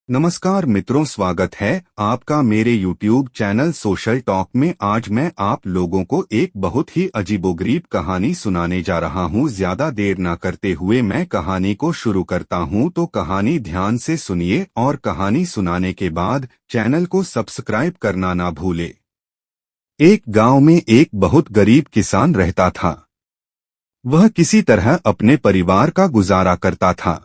नमस्कार मित्रों, स्वागत है आपका मेरे YouTube चैनल सोशल टॉक में। आज मैं आप लोगों को एक बहुत ही अजीबोगरीब कहानी सुनाने जा रहा हूं। ज्यादा देर न करते हुए मैं कहानी को शुरू करता हूं, तो कहानी ध्यान से सुनिए और कहानी सुनाने के बाद चैनल को सब्सक्राइब करना ना भूले। एक गांव में एक बहुत गरीब किसान रहता था। वह किसी तरह अपने परिवार का गुजारा करता था।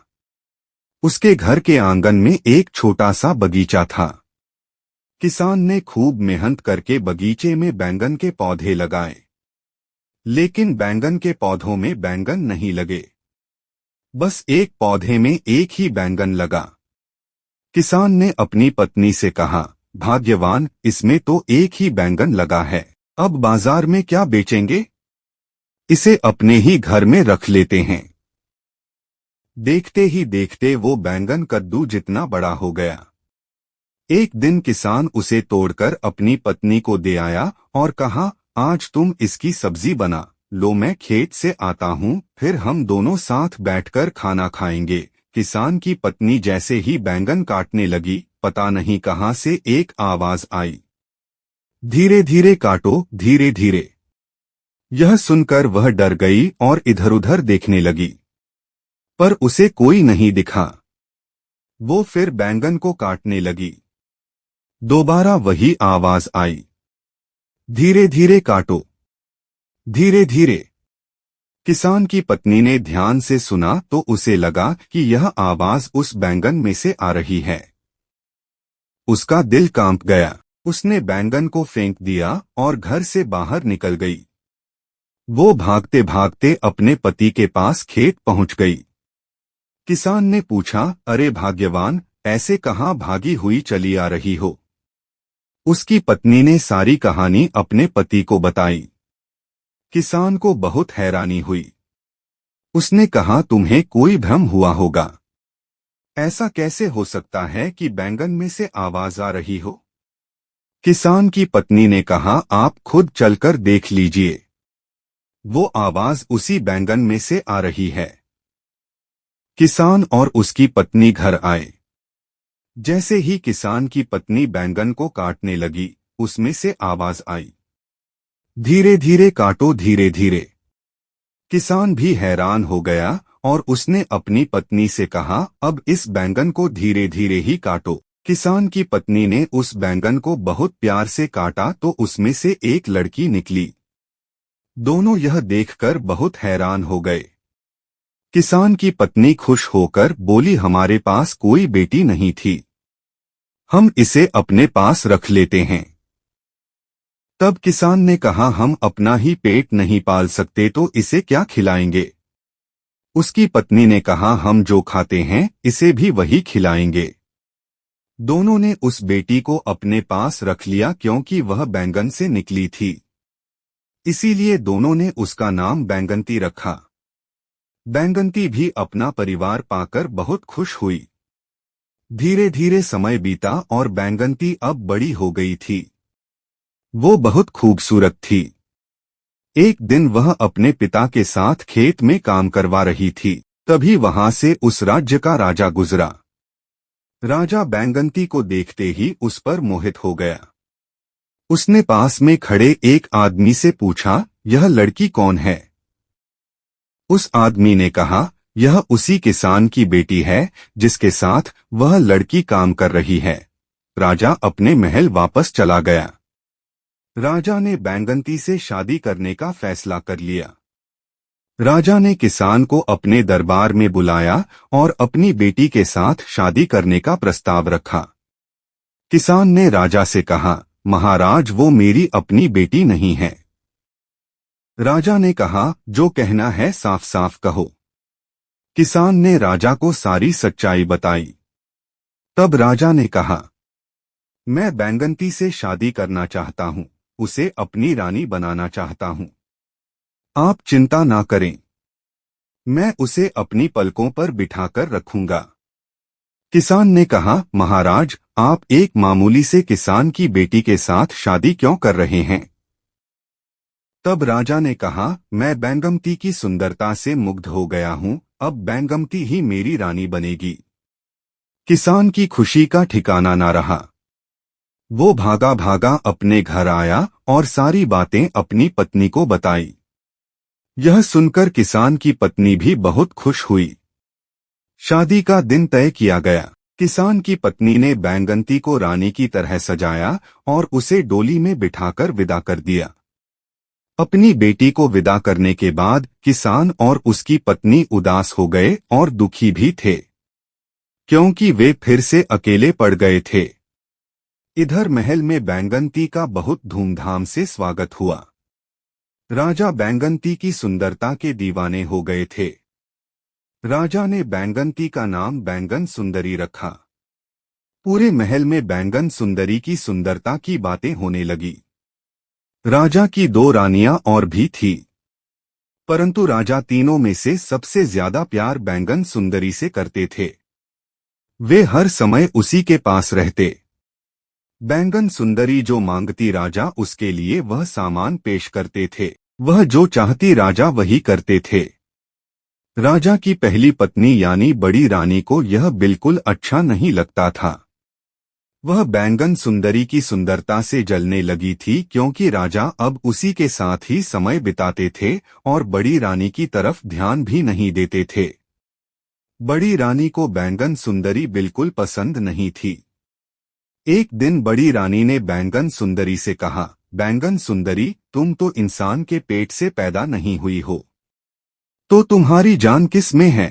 उसके घर के आंगन में एक छोटा सा बगीचा था। किसान ने खूब मेहनत करके बगीचे में बैंगन के पौधे लगाए, लेकिन बैंगन के पौधों में बैंगन नहीं लगे। बस एक पौधे में एक ही बैंगन लगा। किसान ने अपनी पत्नी से कहा, भाग्यवान, इसमें तो एक ही बैंगन लगा है। अब बाजार में क्या बेचेंगे? इसे अपने ही घर में रख लेते हैं। देखते ही देखते वो बैंगन कद्दू जितना बड़ा हो गया। एक दिन किसान उसे तोड़कर अपनी पत्नी को दे आया और कहा, आज तुम इसकी सब्जी बना लो, मैं खेत से आता हूँ, फिर हम दोनों साथ बैठकर खाना खाएंगे। किसान की पत्नी जैसे ही बैंगन काटने लगी, पता नहीं कहाँ से एक आवाज आई, धीरे धीरे काटो, धीरे धीरे। यह सुनकर वह डर गई और इधर उधर देखने लगी, पर उसे कोई नहीं दिखा। वो फिर बैंगन को काटने लगी। दोबारा वही आवाज आई, धीरे धीरे काटो, धीरे धीरे। किसान की पत्नी ने ध्यान से सुना तो उसे लगा कि यह आवाज उस बैंगन में से आ रही है। उसका दिल कांप गया। उसने बैंगन को फेंक दिया और घर से बाहर निकल गई। वो भागते भागते अपने पति के पास खेत पहुंच गई। किसान ने पूछा, अरे भाग्यवान, ऐसे कहाँ भागी हुई चली आ रही हो? उसकी पत्नी ने सारी कहानी अपने पति को बताई। किसान को बहुत हैरानी हुई। उसने कहा, तुम्हें कोई भ्रम हुआ होगा। ऐसा कैसे हो सकता है कि बैंगन में से आवाज आ रही हो? किसान की पत्नी ने कहा, आप खुद चलकर देख लीजिए। वो आवाज उसी बैंगन में से आ रही है। किसान और उसकी पत्नी घर आए। जैसे ही किसान की पत्नी बैंगन को काटने लगी, उसमें से आवाज आई, धीरे धीरे काटो, धीरे धीरे। किसान भी हैरान हो गया और उसने अपनी पत्नी से कहा, अब इस बैंगन को धीरे धीरे ही काटो। किसान की पत्नी ने उस बैंगन को बहुत प्यार से काटा तो उसमें से एक लड़की निकली। दोनों यह देखकर बहुत हैरान हो गए। किसान की पत्नी खुश होकर बोली, हमारे पास कोई बेटी नहीं थी, हम इसे अपने पास रख लेते हैं। तब किसान ने कहा, हम अपना ही पेट नहीं पाल सकते तो इसे क्या खिलाएंगे? उसकी पत्नी ने कहा, हम जो खाते हैं इसे भी वही खिलाएंगे। दोनों ने उस बेटी को अपने पास रख लिया क्योंकि वह बैंगन से निकली थी। इसीलिए दोनों ने उसका नाम बैंगनती रखा। बैंगनती भी अपना परिवार पाकर बहुत खुश हुई। धीरे धीरे समय बीता और बैंगनती अब बड़ी हो गई थी। वो बहुत खूबसूरत थी। एक दिन वह अपने पिता के साथ खेत में काम करवा रही थी। तभी वहां से उस राज्य का राजा गुजरा। राजा बैंगनती को देखते ही उस पर मोहित हो गया। उसने पास में खड़े एक आदमी से पूछा, यह लड़की कौन है? उस आदमी ने कहा, यह उसी किसान की बेटी है जिसके साथ वह लड़की काम कर रही है। राजा अपने महल वापस चला गया। राजा ने बैंगनती से शादी करने का फैसला कर लिया। राजा ने किसान को अपने दरबार में बुलाया और अपनी बेटी के साथ शादी करने का प्रस्ताव रखा। किसान ने राजा से कहा, महाराज, वो मेरी अपनी बेटी नहीं है। राजा ने कहा, जो कहना है साफ साफ कहो। किसान ने राजा को सारी सच्चाई बताई। तब राजा ने कहा, मैं बैंगनती से शादी करना चाहता हूँ, उसे अपनी रानी बनाना चाहता हूँ। आप चिंता ना करें, मैं उसे अपनी पलकों पर बिठाकर रखूंगा। किसान ने कहा, महाराज, आप एक मामूली से किसान की बेटी के साथ शादी क्यों कर रहे हैं? तब राजा ने कहा, मैं बैंगमती की सुंदरता से मुग्ध हो गया हूँ, अब बैंगमती ही मेरी रानी बनेगी। किसान की खुशी का ठिकाना ना रहा। वो भागा भागा अपने घर आया और सारी बातें अपनी पत्नी को बताई। यह सुनकर किसान की पत्नी भी बहुत खुश हुई। शादी का दिन तय किया गया। किसान की पत्नी ने बैंगंती को रानी की तरह सजाया और उसे डोली में बिठाकर विदा कर दिया। अपनी बेटी को विदा करने के बाद किसान और उसकी पत्नी उदास हो गए और दुखी भी थे, क्योंकि वे फिर से अकेले पड़ गए थे। इधर महल में बैंगंती का बहुत धूमधाम से स्वागत हुआ। राजा बैंगंती की सुंदरता के दीवाने हो गए थे। राजा ने बैंगंती का नाम बैंगन सुंदरी रखा। पूरे महल में बैंगन सुंदरी की सुंदरता की बातें होने लगी। राजा की 2 रानियां और भी थी, परंतु राजा तीनों में से सबसे ज्यादा प्यार बैंगन सुंदरी से करते थे। वे हर समय उसी के पास रहते। बैंगन सुंदरी जो मांगती राजा उसके लिए वह सामान पेश करते थे। वह जो चाहती राजा वही करते थे। राजा की पहली पत्नी यानी बड़ी रानी को यह बिल्कुल अच्छा नहीं लगता था। वह बैंगन सुंदरी की सुंदरता से जलने लगी थी, क्योंकि राजा अब उसी के साथ ही समय बिताते थे और बड़ी रानी की तरफ ध्यान भी नहीं देते थे। बड़ी रानी को बैंगन सुंदरी बिल्कुल पसंद नहीं थी। एक दिन बड़ी रानी ने बैंगन सुंदरी से कहा, बैंगन सुंदरी, तुम तो इंसान के पेट से पैदा नहीं हुई हो, तो तुम्हारी जान किस में है?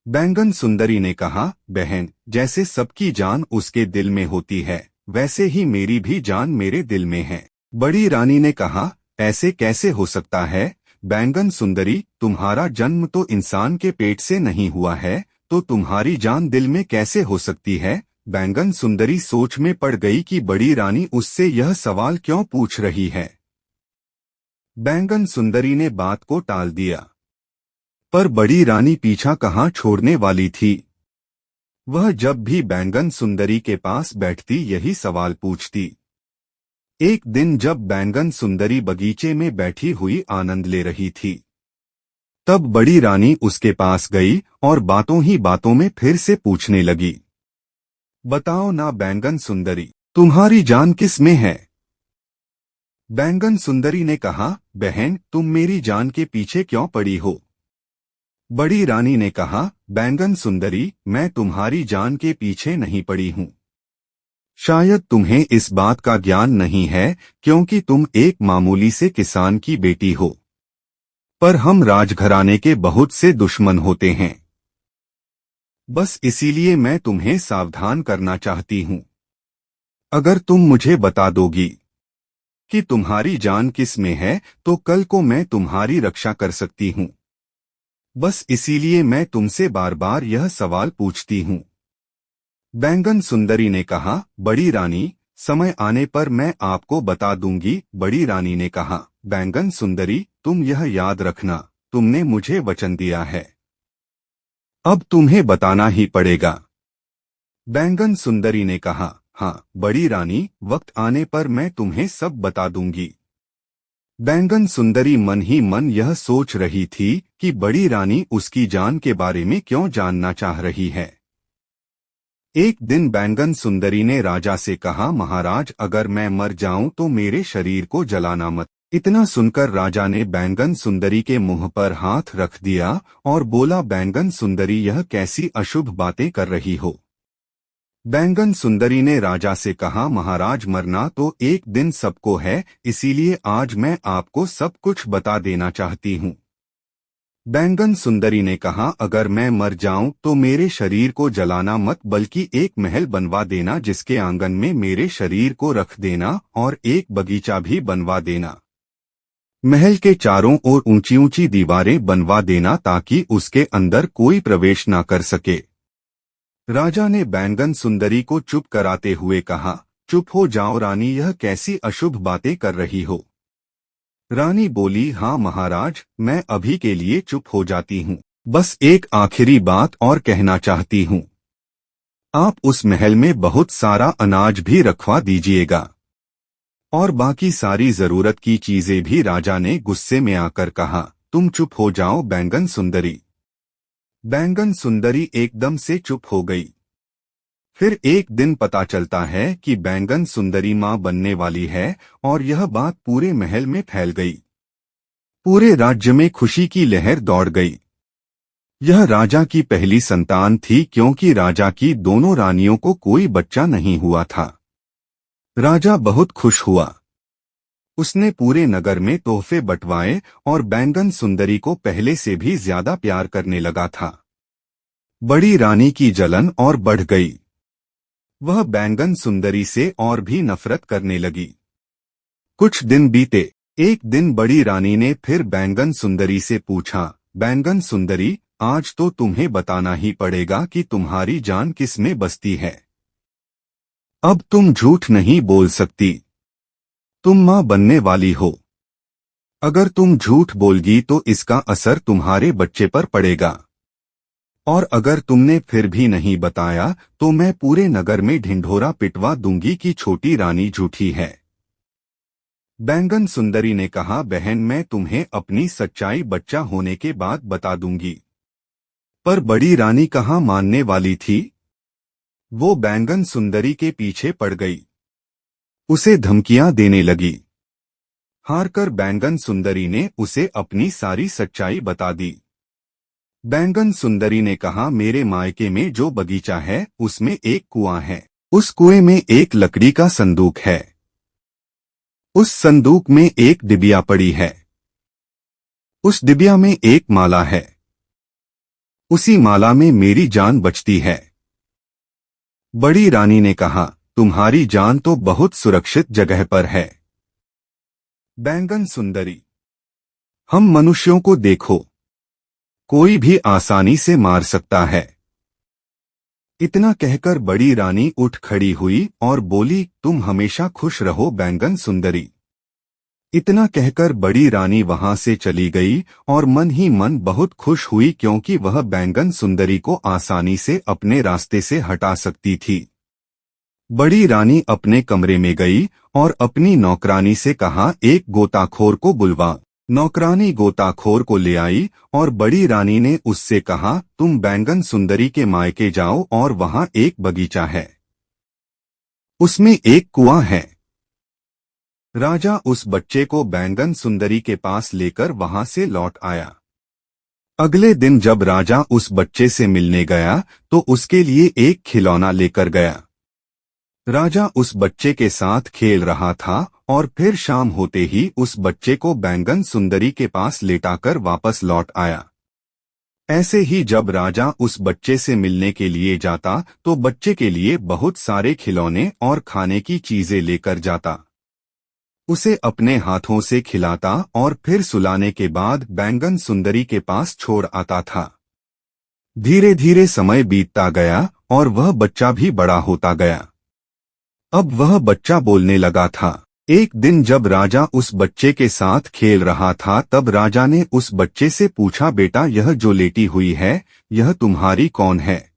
बैंगन सुंदरी ने कहा, बहन, जैसे सबकी जान उसके दिल में होती है, वैसे ही मेरी भी जान मेरे दिल में है। बड़ी रानी ने कहा, ऐसे कैसे हो सकता है? बैंगन सुंदरी, तुम्हारा जन्म तो इंसान के पेट से नहीं हुआ है, तो तुम्हारी जान दिल में कैसे हो सकती है? बैंगन सुंदरी सोच में पड़ गई कि बड़ी रानी उससे यह सवाल क्यों पूछ रही है। बैंगन सुंदरी ने बात को टाल दिया, पर बड़ी रानी पीछा कहाँ छोड़ने वाली थी। वह जब भी बैंगन सुंदरी के पास बैठती यही सवाल पूछती। एक दिन जब बैंगन सुंदरी बगीचे में बैठी हुई आनंद ले रही थी, तब बड़ी रानी उसके पास गई और बातों ही बातों में फिर से पूछने लगी, बताओ ना बैंगन सुंदरी, तुम्हारी जान किस में है? बैंगन सुंदरी ने कहा, बहन, तुम मेरी जान के पीछे क्यों पड़ी हो? बड़ी रानी ने कहा, बैंगन सुंदरी, मैं तुम्हारी जान के पीछे नहीं पड़ी हूँ। शायद तुम्हें इस बात का ज्ञान नहीं है, क्योंकि तुम एक मामूली से किसान की बेटी हो। पर हम राजघराने के बहुत से दुश्मन होते हैं। बस इसीलिए मैं तुम्हें सावधान करना चाहती हूँ। अगर तुम मुझे बता दोगी कि तुम्हारी जान किस में है, तो कल को मैं तुम्हारी रक्षा कर सकती हूँ। बस इसीलिए मैं तुमसे बार बार यह सवाल पूछती हूँ। बैंगन सुंदरी ने कहा, बड़ी रानी, समय आने पर मैं आपको बता दूंगी। बड़ी रानी ने कहा, बैंगन सुंदरी, तुम यह याद रखना, तुमने मुझे वचन दिया है, अब तुम्हें बताना ही पड़ेगा। बैंगन सुंदरी ने कहा, हाँ बड़ी रानी, वक्त आने पर मैं तुम्हें सब बता दूंगी। बैंगन सुंदरी मन ही मन यह सोच रही थी कि बड़ी रानी उसकी जान के बारे में क्यों जानना चाह रही है। एक दिन बैंगन सुंदरी ने राजा से कहा, महाराज, अगर मैं मर जाऊं तो मेरे शरीर को जलाना मत। इतना सुनकर राजा ने बैंगन सुंदरी के मुंह पर हाथ रख दिया और बोला, बैंगन सुंदरी, यह कैसी अशुभ बातें कर रही हो? बैंगन सुंदरी ने राजा से कहा, महाराज, मरना तो एक दिन सबको है, इसीलिए आज मैं आपको सब कुछ बता देना चाहती हूँ। बैंगन सुंदरी ने कहा, अगर मैं मर जाऊं तो मेरे शरीर को जलाना मत, बल्कि एक महल बनवा देना जिसके आंगन में मेरे शरीर को रख देना और एक बगीचा भी बनवा देना। महल के चारों ओर ऊंची ऊंची दीवारें बनवा देना ताकि उसके अंदर कोई प्रवेश न कर सके। राजा ने बैंगन सुंदरी को चुप कराते हुए कहा, चुप हो जाओ रानी, यह कैसी अशुभ बातें कर रही हो? रानी बोली, हाँ महाराज, मैं अभी के लिए चुप हो जाती हूँ। बस एक आखिरी बात और कहना चाहती हूँ। आप उस महल में बहुत सारा अनाज भी रखवा दीजिएगा और बाकी सारी जरूरत की चीजें भी। राजा ने गुस्से में आकर कहा, तुम चुप हो जाओ बैंगन सुंदरी, बैंगन सुंदरी एकदम से चुप हो गई। फिर एक दिन पता चलता है कि बैंगन सुंदरी मां बनने वाली है और यह बात पूरे महल में फैल गई। पूरे राज्य में खुशी की लहर दौड़ गई। यह राजा की पहली संतान थी क्योंकि राजा की दोनों रानियों को कोई बच्चा नहीं हुआ था। राजा बहुत खुश हुआ। उसने पूरे नगर में तोहफे बंटवाए और बैंगन सुंदरी को पहले से भी ज्यादा प्यार करने लगा था। बड़ी रानी की जलन और बढ़ गई। वह बैंगन सुंदरी से और भी नफरत करने लगी। कुछ दिन बीते। एक दिन बड़ी रानी ने फिर बैंगन सुंदरी से पूछा, बैंगन सुंदरी, आज तो तुम्हें बताना ही पड़ेगा कि तुम्हारी जान किस में बसती है। अब तुम झूठ नहीं बोल सकती। तुम मां बनने वाली हो। अगर तुम झूठ बोलगी तो इसका असर तुम्हारे बच्चे पर पड़ेगा। और अगर तुमने फिर भी नहीं बताया तो मैं पूरे नगर में ढिंढोरा पिटवा दूंगी कि छोटी रानी झूठी है। बैंगन सुंदरी ने कहा, बहन, मैं तुम्हें अपनी सच्चाई बच्चा होने के बाद बता दूंगी। पर बड़ी रानी कहाँ मानने वाली थी। वो बैंगन सुंदरी के पीछे पड़ गई। उसे धमकियां देने लगी। हारकर बैंगन सुंदरी ने उसे अपनी सारी सच्चाई बता दी। बैंगन सुंदरी ने कहा, मेरे मायके में जो बगीचा है उसमें एक कुआं है। उस कुएं में एक लकड़ी का संदूक है। उस संदूक में एक डिबिया पड़ी है। उस डिबिया में एक माला है। उसी माला में मेरी जान बचती है। बड़ी रानी ने कहा, तुम्हारी जान तो बहुत सुरक्षित जगह पर है। बैंगन सुंदरी, हम मनुष्यों को देखो, कोई भी आसानी से मार सकता है। इतना कहकर बड़ी रानी उठ खड़ी हुई और बोली, तुम हमेशा खुश रहो बैंगन सुंदरी। इतना कहकर बड़ी रानी वहां से चली गई और मन ही मन बहुत खुश हुई क्योंकि वह बैंगन सुंदरी को आसानी से अपने रास्ते से हटा सकती थी। बड़ी रानी अपने कमरे में गई और अपनी नौकरानी से कहा, एक गोताखोर को बुलवा। नौकरानी गोताखोर को ले आई और बड़ी रानी ने उससे कहा, तुम बैंगन सुंदरी के मायके जाओ और वहां एक बगीचा है। उसमें एक कुआं है। राजा उस बच्चे को बैंगन सुंदरी के पास लेकर वहां से लौट आया। अगले दिन जब राजा उस बच्चे से मिलने गया तो उसके लिए एक खिलौना लेकर गया। राजा उस बच्चे के साथ खेल रहा था और फिर शाम होते ही उस बच्चे को बैंगन सुंदरी के पास लेटाकर वापस लौट आया। ऐसे ही जब राजा उस बच्चे से मिलने के लिए जाता तो बच्चे के लिए बहुत सारे खिलौने और खाने की चीजें लेकर जाता। उसे अपने हाथों से खिलाता और फिर सुलाने के बाद बैंगन सुंदरी के पास छोड़ आता था। धीरे धीरे समय बीतता गया और वह बच्चा भी बड़ा होता गया। अब वह बच्चा बोलने लगा था। एक दिन जब राजा उस बच्चे के साथ खेल रहा था तब राजा ने उस बच्चे से पूछा, बेटा, यह जो लेटी हुई है यह तुम्हारी कौन है?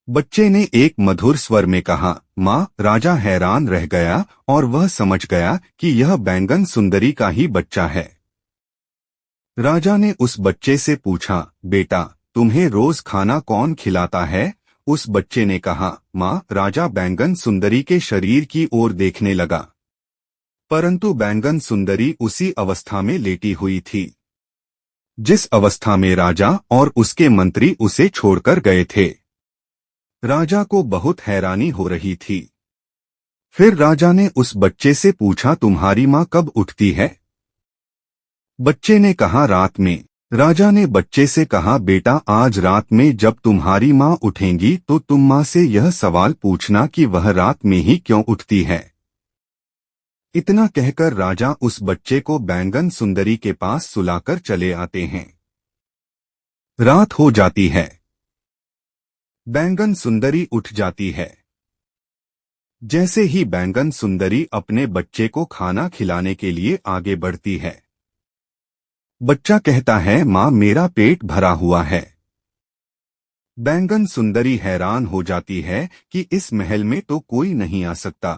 बच्चे ने एक मधुर स्वर में कहा, माँ। राजा हैरान रह गया और वह समझ गया कि यह बैंगन सुंदरी का ही बच्चा है। राजा ने उस बच्चे से पूछा, बेटा, तुम्हें रोज खाना कौन खिलाता है? उस बच्चे ने कहा, माँ। राजा बैंगन सुंदरी के शरीर की ओर देखने लगा, परंतु बैंगन सुंदरी उसी अवस्था में लेटी हुई थी जिस अवस्था में राजा और उसके मंत्री उसे छोड़कर गए थे। राजा को बहुत हैरानी हो रही थी। फिर राजा ने उस बच्चे से पूछा, तुम्हारी माँ कब उठती है? बच्चे ने कहा, रात में। राजा ने बच्चे से कहा, बेटा, आज रात में जब तुम्हारी माँ उठेंगी तो तुम माँ से यह सवाल पूछना कि वह रात में ही क्यों उठती है। इतना कहकर राजा उस बच्चे को बैंगन सुंदरी के पास सुलाकर चले आते हैं। रात हो जाती है। बैंगन सुंदरी उठ जाती है। जैसे ही बैंगन सुंदरी अपने बच्चे को खाना खिलाने के लिए आगे बढ़ती है, बच्चा कहता है, माँ, मेरा पेट भरा हुआ है। बैंगन सुंदरी हैरान हो जाती है कि इस महल में तो कोई नहीं आ सकता।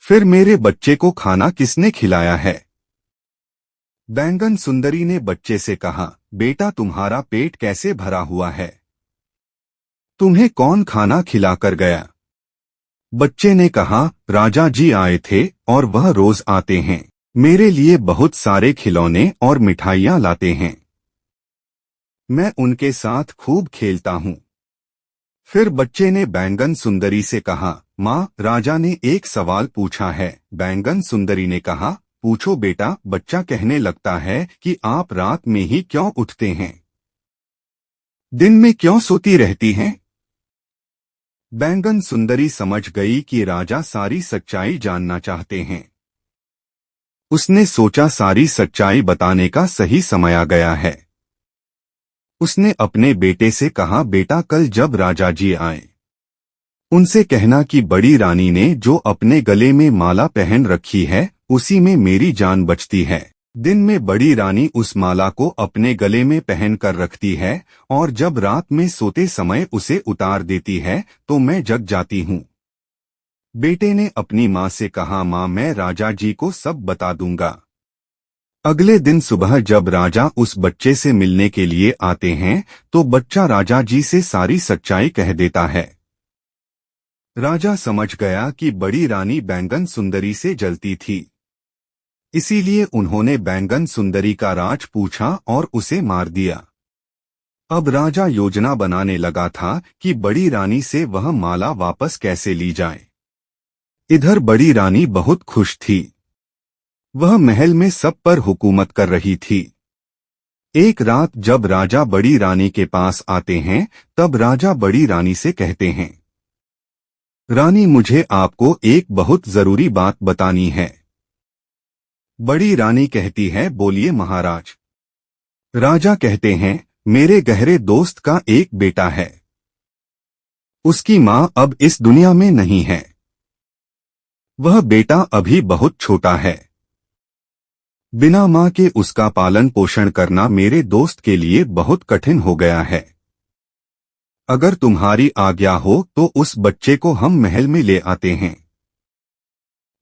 फिर मेरे बच्चे को खाना किसने खिलाया है? बैंगन सुंदरी ने बच्चे से कहा, बेटा तुम्हारा पेट कैसे भरा हुआ है? तुम्हें कौन खाना खिलाकर गया? बच्चे ने कहा, राजा जी आए थे और वह रोज आते हैं। मेरे लिए बहुत सारे खिलौने और मिठाइयाँ लाते हैं। मैं उनके साथ खूब खेलता हूँ। फिर बच्चे ने बैंगन सुंदरी से कहा, माँ, राजा ने एक सवाल पूछा है। बैंगन सुंदरी ने कहा, पूछो बेटा। बच्चा कहने लगता है कि आप रात में ही क्यों उठते हैं? दिन में क्यों सोती रहती हैं? बैंगन सुंदरी समझ गई कि राजा सारी सच्चाई जानना चाहते हैं। उसने सोचा सारी सच्चाई बताने का सही समय आ गया है। उसने अपने बेटे से कहा, बेटा कल जब राजा जी आए उनसे कहना कि बड़ी रानी ने जो अपने गले में माला पहन रखी है उसी में मेरी जान बचती है। दिन में बड़ी रानी उस माला को अपने गले में पहन कर रखती है और जब रात में सोते समय उसे उतार देती है तो मैं जग जाती हूँ। बेटे ने अपनी माँ से कहा, माँ, मैं राजा जी को सब बता दूंगा। अगले दिन सुबह जब राजा उस बच्चे से मिलने के लिए आते हैं तो बच्चा राजा जी से सारी सच्चाई कह देता है। राजा समझ गया कि बड़ी रानी बैंगन सुंदरी से जलती थी, इसीलिए उन्होंने बैंगन सुंदरी का राज पूछा और उसे मार दिया। अब राजा योजना बनाने लगा था कि बड़ी रानी से वह माला वापस कैसे ली जाए। इधर बड़ी रानी बहुत खुश थी। वह महल में सब पर हुकूमत कर रही थी। एक रात जब राजा बड़ी रानी के पास आते हैं तब राजा बड़ी रानी से कहते हैं, रानी, मुझे आपको एक बहुत जरूरी बात बतानी है। बड़ी रानी कहती है, बोलिए महाराज। राजा कहते हैं, मेरे गहरे दोस्त का एक बेटा है। उसकी माँ अब इस दुनिया में नहीं है। वह बेटा अभी बहुत छोटा है। बिना माँ के उसका पालन पोषण करना मेरे दोस्त के लिए बहुत कठिन हो गया है। अगर तुम्हारी आज्ञा हो तो उस बच्चे को हम महल में ले आते हैं।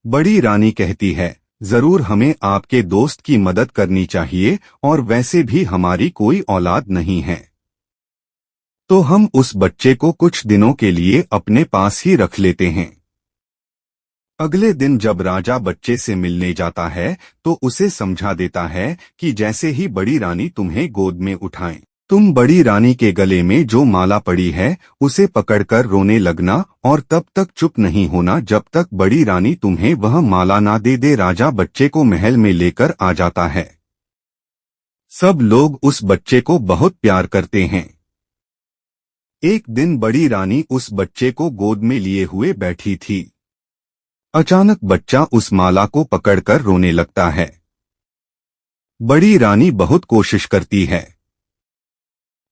बड़ी रानी कहती है, जरूर, हमें आपके दोस्त की मदद करनी चाहिए और वैसे भी हमारी कोई औलाद नहीं है, तो हम उस बच्चे को कुछ दिनों के लिए अपने पास ही रख लेते हैं। अगले दिन जब राजा बच्चे से मिलने जाता है तो उसे समझा देता है कि जैसे ही बड़ी रानी तुम्हें गोद में उठाए तुम बड़ी रानी के गले में जो माला पड़ी है उसे पकड़कर रोने लगना और तब तक चुप नहीं होना जब तक बड़ी रानी तुम्हें वह माला ना दे दे। राजा बच्चे को महल में लेकर आ जाता है। सब लोग उस बच्चे को बहुत प्यार करते हैं। एक दिन बड़ी रानी उस बच्चे को गोद में लिए हुए बैठी थी। अचानक बच्चा उस माला को पकड़कर रोने लगता है। बड़ी रानी बहुत कोशिश करती है,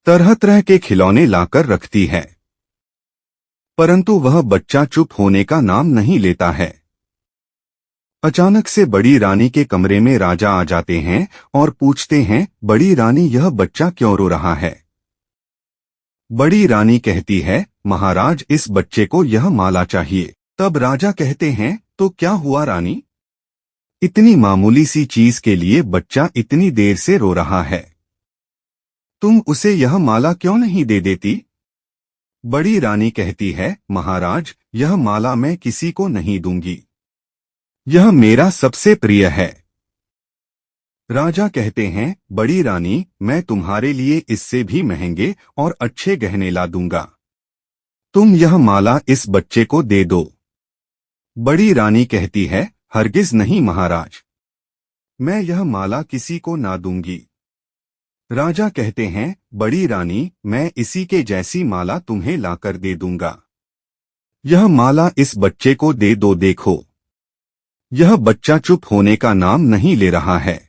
तरह तरह के खिलौने लाकर रखती है, परंतु वह बच्चा चुप होने का नाम नहीं लेता है। अचानक से बड़ी रानी के कमरे में राजा आ जाते हैं और पूछते हैं, बड़ी रानी, यह बच्चा क्यों रो रहा है? बड़ी रानी कहती है, महाराज, इस बच्चे को यह माला चाहिए। तब राजा कहते हैं, तो क्या हुआ रानी? इतनी मामूली सी चीज के लिए बच्चा इतनी देर से रो रहा है, तुम उसे यह माला क्यों नहीं दे देती? बड़ी रानी कहती है, महाराज, यह माला मैं किसी को नहीं दूंगी, यह मेरा सबसे प्रिय है। राजा कहते हैं, बड़ी रानी, मैं तुम्हारे लिए इससे भी महंगे और अच्छे गहने ला दूंगा, तुम यह माला इस बच्चे को दे दो। बड़ी रानी कहती है, हरगिज नहीं महाराज, मैं यह माला किसी को ना दूंगी। राजा कहते हैं, बड़ी रानी, मैं इसी के जैसी माला तुम्हें लाकर दे दूंगा, यह माला इस बच्चे को दे दो। देखो, यह बच्चा चुप होने का नाम नहीं ले रहा है,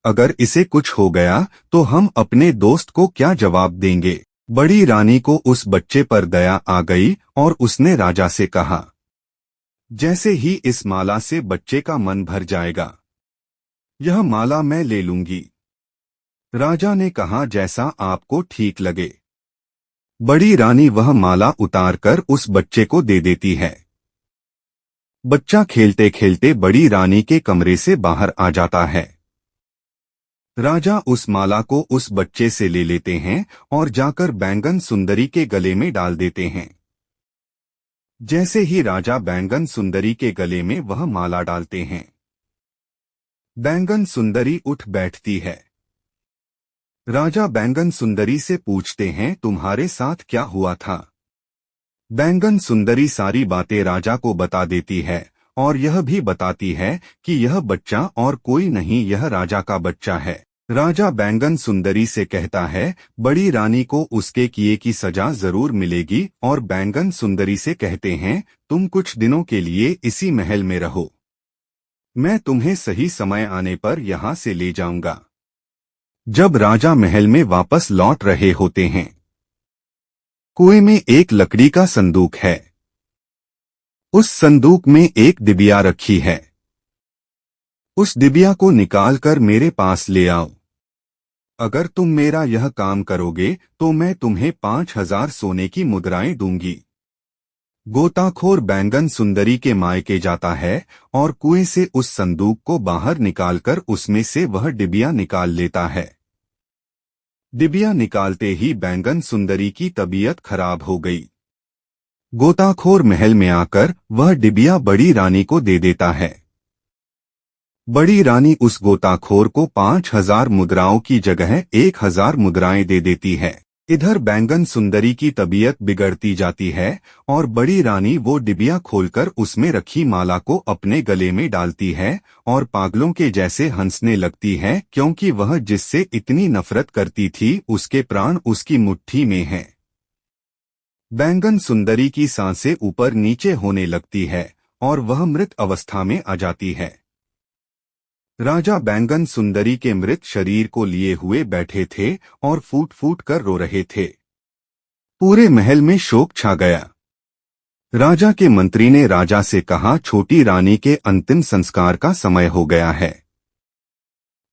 अगर इसे कुछ हो गया तो हम अपने दोस्त को क्या जवाब देंगे? बड़ी रानी को उस बच्चे पर दया आ गई और उसने राजा से कहा, जैसे ही इस माला से बच्चे का मन भर जाएगा, यह माला मैं ले लूंगी। राजा ने कहा, जैसा आपको ठीक लगे। बड़ी रानी वह माला उतारकर उस बच्चे को दे देती है। बच्चा खेलते खेलते बड़ी रानी के कमरे से बाहर आ जाता है। राजा उस माला को उस बच्चे से ले लेते हैं और जाकर बैंगन सुंदरी के गले में डाल देते हैं। जैसे ही राजा बैंगन सुंदरी के गले में वह माला डालते हैं, बैंगन सुंदरी उठ बैठती है। राजा बैंगन सुंदरी से पूछते हैं, तुम्हारे साथ क्या हुआ था? बैंगन सुंदरी सारी बातें राजा को बता देती है और यह भी बताती है कि यह बच्चा और कोई नहीं, यह राजा का बच्चा है। राजा बैंगन सुंदरी से कहता है, बड़ी रानी को उसके किए की सजा जरूर मिलेगी, और बैंगन सुंदरी से कहते हैं, तुम कुछ दिनों के लिए इसी महल में रहो, मैं तुम्हें सही समय आने पर यहाँ से ले जाऊंगा। जब राजा महल में वापस लौट रहे होते हैं, कुएं में एक लकड़ी का संदूक है। उस संदूक में एक डिबिया रखी है। उस डिबिया को निकाल कर मेरे पास ले आओ। अगर तुम मेरा यह काम करोगे तो मैं तुम्हें 5,000 सोने की मुद्राएं दूंगी। गोताखोर बैंगन सुंदरी के मायके जाता है और कुएं से उस संदूक को बाहर निकालकर उसमें से वह डिबिया निकाल लेता है। डिबिया निकालते ही बैंगन सुंदरी की तबीयत खराब हो गई। गोताखोर महल में आकर वह डिबिया बड़ी रानी को दे देता है। बड़ी रानी उस गोताखोर को 5,000 मुद्राओं की जगह 1,000 मुद्राएं दे देती है। इधर बैंगन सुंदरी की तबीयत बिगड़ती जाती है और बड़ी रानी वो डिबिया खोलकर उसमें रखी माला को अपने गले में डालती है और पागलों के जैसे हंसने लगती है, क्योंकि वह जिससे इतनी नफरत करती थी उसके प्राण उसकी मुट्ठी में हैं। बैंगन सुंदरी की सांसें ऊपर नीचे होने लगती है और वह मृत अवस्था में आ जाती है। राजा बैंगन सुंदरी के मृत शरीर को लिए हुए बैठे थे और फूट फूट कर रो रहे थे। पूरे महल में शोक छा गया। राजा के मंत्री ने राजा से कहा, छोटी रानी के अंतिम संस्कार का समय हो गया है।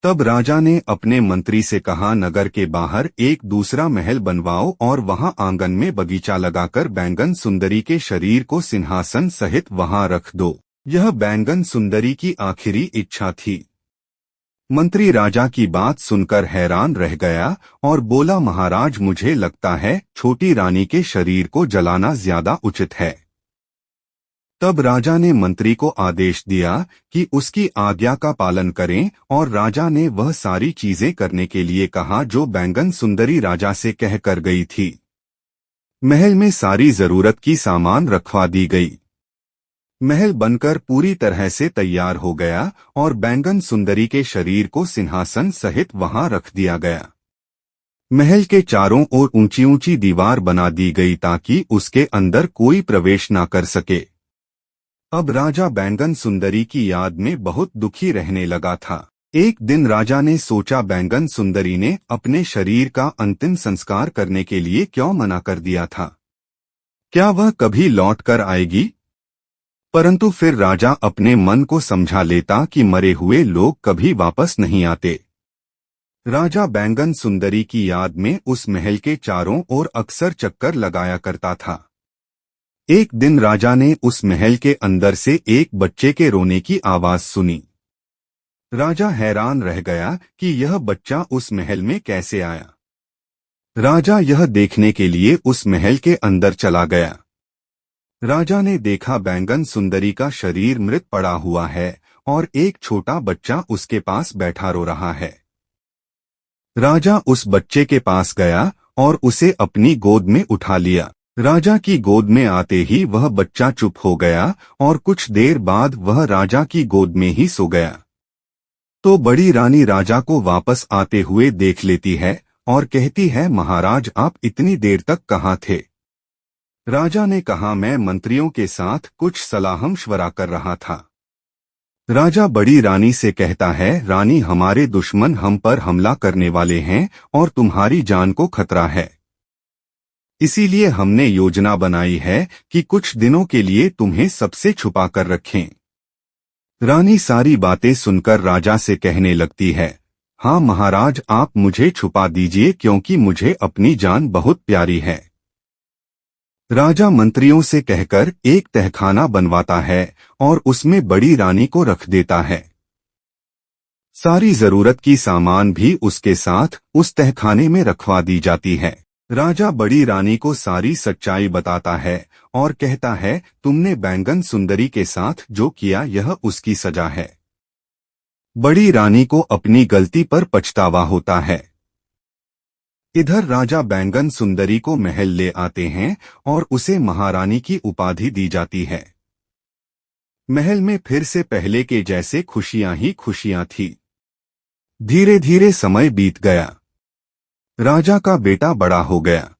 तब राजा ने अपने मंत्री से कहा, नगर के बाहर एक दूसरा महल बनवाओ और वहां आंगन में बगीचा लगाकर बैंगन सुंदरी के शरीर को सिंहासन सहित वहां रख दो। यह बैंगन सुंदरी की आखिरी इच्छा थी। मंत्री राजा की बात सुनकर हैरान रह गया और बोला, महाराज, मुझे लगता है छोटी रानी के शरीर को जलाना ज्यादा उचित है। तब राजा ने मंत्री को आदेश दिया कि उसकी आज्ञा का पालन करें और राजा ने वह सारी चीजें करने के लिए कहा जो बैंगन सुंदरी राजा से कह कर गई थी। महल में सारी जरूरत की सामान रखवा दी गई। महल बनकर पूरी तरह से तैयार हो गया और बैंगन सुंदरी के शरीर को सिंहासन सहित वहां रख दिया गया। महल के चारों ओर ऊंची ऊंची दीवार बना दी गई ताकि उसके अंदर कोई प्रवेश न कर सके। अब राजा बैंगन सुंदरी की याद में बहुत दुखी रहने लगा था। एक दिन राजा ने सोचा, बैंगन सुंदरी ने अपने शरीर का अंतिम संस्कार करने के लिए क्यों मना कर दिया था? क्या वह कभी लौट कर आएगी? परंतु फिर राजा अपने मन को समझा लेता कि मरे हुए लोग कभी वापस नहीं आते। राजा बैंगन सुंदरी की याद में उस महल के चारों ओर अक्सर चक्कर लगाया करता था। एक दिन राजा ने उस महल के अंदर से एक बच्चे के रोने की आवाज सुनी। राजा हैरान रह गया कि यह बच्चा उस महल में कैसे आया। राजा यह देखने के लिए उस महल के अंदर चला गया। राजा ने देखा बैंगन सुंदरी का शरीर मृत पड़ा हुआ है और एक छोटा बच्चा उसके पास बैठा रो रहा है। राजा उस बच्चे के पास गया और उसे अपनी गोद में उठा लिया। राजा की गोद में आते ही वह बच्चा चुप हो गया और कुछ देर बाद वह राजा की गोद में ही सो गया। तो बड़ी रानी राजा को वापस आते हुए देख लेती है और कहती है, महाराज, आप इतनी देर तक कहाँ थे? राजा ने कहा, मैं मंत्रियों के साथ कुछ सलाह-मशवरा कर रहा था। राजा बड़ी रानी से कहता है, रानी, हमारे दुश्मन हम पर हमला करने वाले हैं और तुम्हारी जान को खतरा है। इसीलिए हमने योजना बनाई है कि कुछ दिनों के लिए तुम्हें सबसे छुपा कर रखें। रानी सारी बातें सुनकर राजा से कहने लगती है, हाँ महाराज, आप मुझे छुपा दीजिए क्योंकि मुझे अपनी जान बहुत प्यारी है। राजा मंत्रियों से कहकर एक तहखाना बनवाता है और उसमें बड़ी रानी को रख देता है। सारी जरूरत की सामान भी उसके साथ उस तहखाने में रखवा दी जाती है। राजा बड़ी रानी को सारी सच्चाई बताता है और कहता है, तुमने बैंगन सुंदरी के साथ जो किया यह उसकी सजा है। बड़ी रानी को अपनी गलती पर पछतावा होता है। इधर राजा बैंगन सुंदरी को महल ले आते हैं और उसे महारानी की उपाधि दी जाती है। महल में फिर से पहले के जैसे खुशियां ही खुशियां थी। धीरे धीरे समय बीत गया। राजा का बेटा बड़ा हो गया।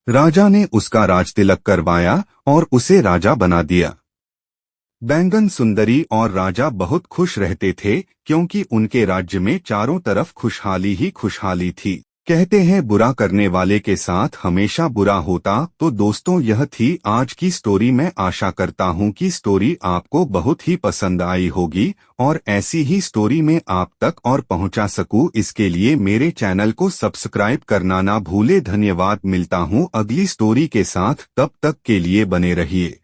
राजा ने उसका राजतिलक करवाया और उसे राजा बना दिया। बैंगन सुंदरी और राजा बहुत खुश रहते थे क्योंकि उनके राज्य में चारों तरफ खुशहाली ही खुशहाली थी। कहते हैं बुरा करने वाले के साथ हमेशा बुरा होता। तो दोस्तों, यह थी आज की स्टोरी। मैं आशा करता हूं कि स्टोरी आपको बहुत ही पसंद आई होगी और ऐसी ही स्टोरी मैं आप तक और पहुंचा सकूं, इसके लिए मेरे चैनल को सब्सक्राइब करना ना भूले। धन्यवाद। मिलता हूं अगली स्टोरी के साथ, तब तक के लिए बने रहिए।